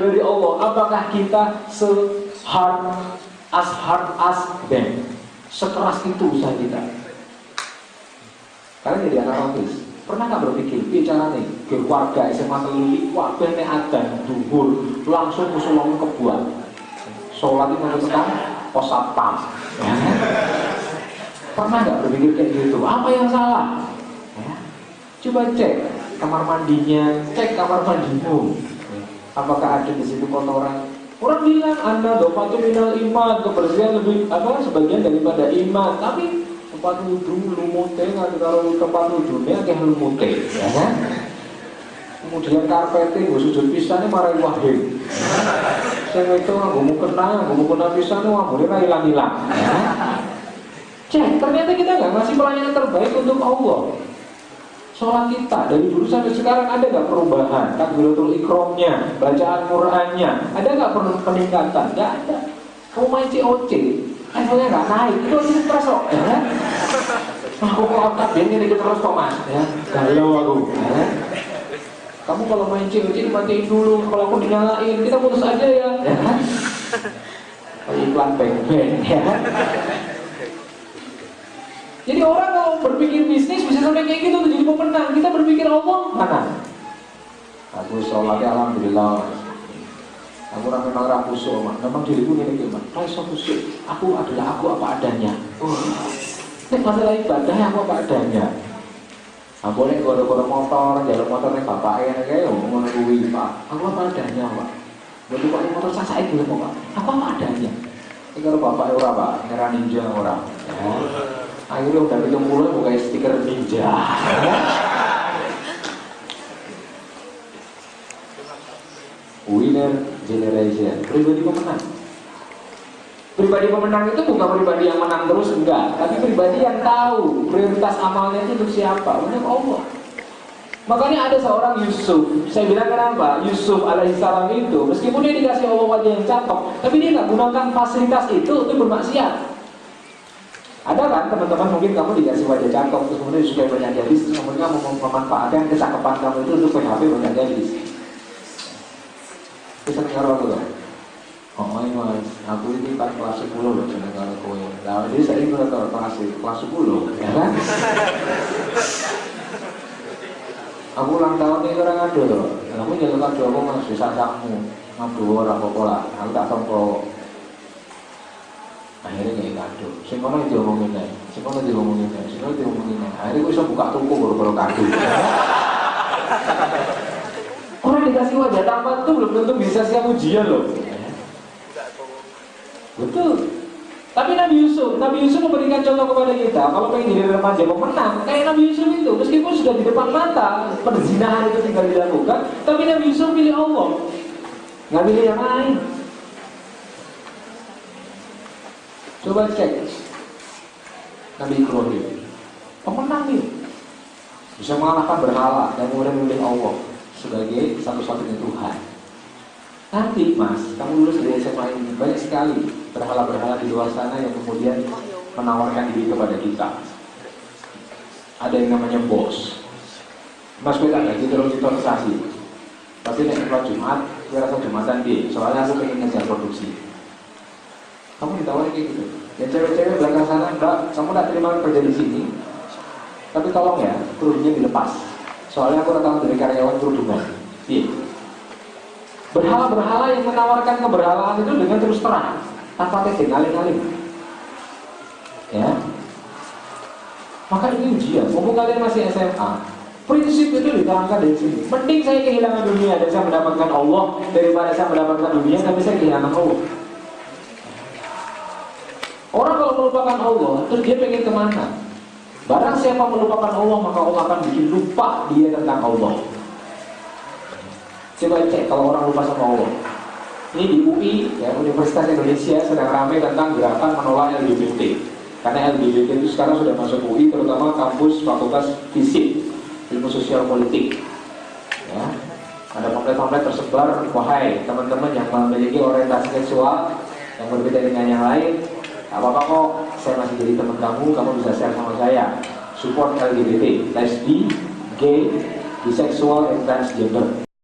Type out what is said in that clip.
dari Allah, apakah kita hard as them? Sekeras itu usaha kita. Kalian jadi anak rotis, pernah nggak berpikir bicara nih keluarga SMA terlilit, waktu ini ada duhur langsung musuh kebuat, sholat itu menentukan posapam. Ya. Pernah nggak berpikir kayak gitu? Apa yang salah? Ya. Coba cek kamar mandinya, cek kamar mandimu. Apakah ada di situ kotoran? Orang bilang Anda dopatu minal iman, kebersihan lebih sebagian daripada iman. Tapi tempat wudhu lumute, nggak kalau tempat wudhunya kayak lumute, ya kan? Kemudian karpetnya, gue sujud pisannya marahi wahid. Saya itu nggak mau kena pisannya, wah boleh hilang-hilang. Cek, ternyata kita nggak ngasih pelayanan terbaik untuk Allah. Sholat kita dari dulu sampai sekarang ada nggak perubahan? Takbiratul ikramnya, bacaan Qur'annya, ada nggak peningkatan? Nggak ada. Kamu main COC, levelnya nggak naik, itu aja stres kok, ya kan? Aku kalau kabin ini terus kok mas, ya galau aku. Ya. Kamu kalau main COC dimatiin dulu, kalau aku dinyalain, kita putus aja ya, ya kan? Iklan beng-beng, ya kan? Jadi orang kalau berpikir bisnis bisa sampai kayak gitu tuh jadi pemenang. Kita berpikir Allah mana? Aku sholatnya alhamdulillah. Aku memang rapuso, memang diriku ini gimana? Raiso khusyuk. Aku adalah aku apa adanya. Ini masalah ibadahnya aku apa adanya. Nah, boleh goro-goro motor, jalan motornya bapaknya kayak mengenai pak. Aku apa adanya pak. Buat pakai motor saya gitu pak. Aku apa adanya. Ini kalau bapaknya orang pak, merah ninja orang. Ya. Akhirnya udah bikin mulai buka stiker ninja. Winner generation, pribadi pemenang. Pribadi pemenang itu bukan pribadi yang menang terus, enggak. Tapi pribadi yang tahu prioritas amalnya itu untuk siapa, untuk Allah. Makanya ada seorang Yusuf. Saya bilang kenapa? Yusuf alaihissalam itu meskipun dia dikasih Allah wajah yang cakep, tapi dia nggak gunakan fasilitas itu untuk bermaksiat. Ada kan teman-teman mungkin kamu dikasih wajah cakep, terus kemudian disukai banyak gadis, terus kemudian kamu memanfaatkan kecakapan kamu itu untuk PHP banyak gadis. Bisa dengar aku loh. Oh ini mas, aku ini kan kelas 10 loh, jangan kalau kowe. Nah jadi saya ini kelas 10, ya kan? Aku ulang tahun ini orang ngadu loh. Aku jalan ngadu aku mas bisa kamu ngadu orang pola. Aku tak tahu. Akhirnya kayak kado, semuanya diomongin aja, akhirnya gue bisa buka toko baru kado. Orang dikasih wajah tampan tuh belum tentu bisa siap ujian loh. Betul. Tapi Nabi Yusuf memberikan contoh kepada kita. Kalau pengen jadi remaja pemenang, kayak Nabi Yusuf itu, meskipun sudah di depan mata perzinahan itu tinggal dilakukan, tapi Nabi Yusuf pilih Allah, nggak pilih yang lain. Coba cek Nabi Ibrahim, pemenang nih, bisa mengalahkan berhala dan kemudian memilih Allah sebagai satu-satunya Tuhan. Nanti mas, kamu lulus dari SMA ini banyak sekali berhala-berhala di luar sana yang kemudian menawarkan diri kepada kita. Ada yang namanya bos. Mas beda lagi terus investasi. Pasti nek sekolah Jumat, saya rasa Jumatan dia. Soalnya aku pengen ngejar produksi. Kamu ditawarin kayak gitu. Yang cewek-cewek belakang sana, mbak, kamu tak terima kerja di sini. Tapi tolong ya, kerudungnya dilepas. Soalnya aku datang dari karyawan kerudungan. Iya. Berhala-berhala yang menawarkan keberhalaan itu dengan terus terang, tanpa testing, aling-aling. Ya. Maka ini ujian. Mumpung kalian masih SMA, prinsip itu diterangkan dari sini. Mending saya kehilangan dunia dan saya mendapatkan Allah daripada saya mendapatkan dunia tapi saya kehilangan Allah. Orang kalau melupakan Allah, terus dia pengen kemana? Barang siapa melupakan Allah, maka Allah akan bikin lupa dia tentang Allah. Coba cek kalau orang lupa sama Allah. Ini di UI, ya, Universitas Indonesia sedang ramai tentang gerakan menolak LGBT. Karena LGBT itu sekarang sudah masuk UI, terutama kampus Fakultas Fisik, Ilmu Sosial Politik. Ya, ada pamflet-pamflet tersebar, wahai teman-teman yang memiliki orientasi seksual yang berbeda dengan yang lain, gak apa-apa kok, saya masih jadi teman kamu bisa share sama saya. Support LGBT, lesbi, gay, bisexual, and transgender.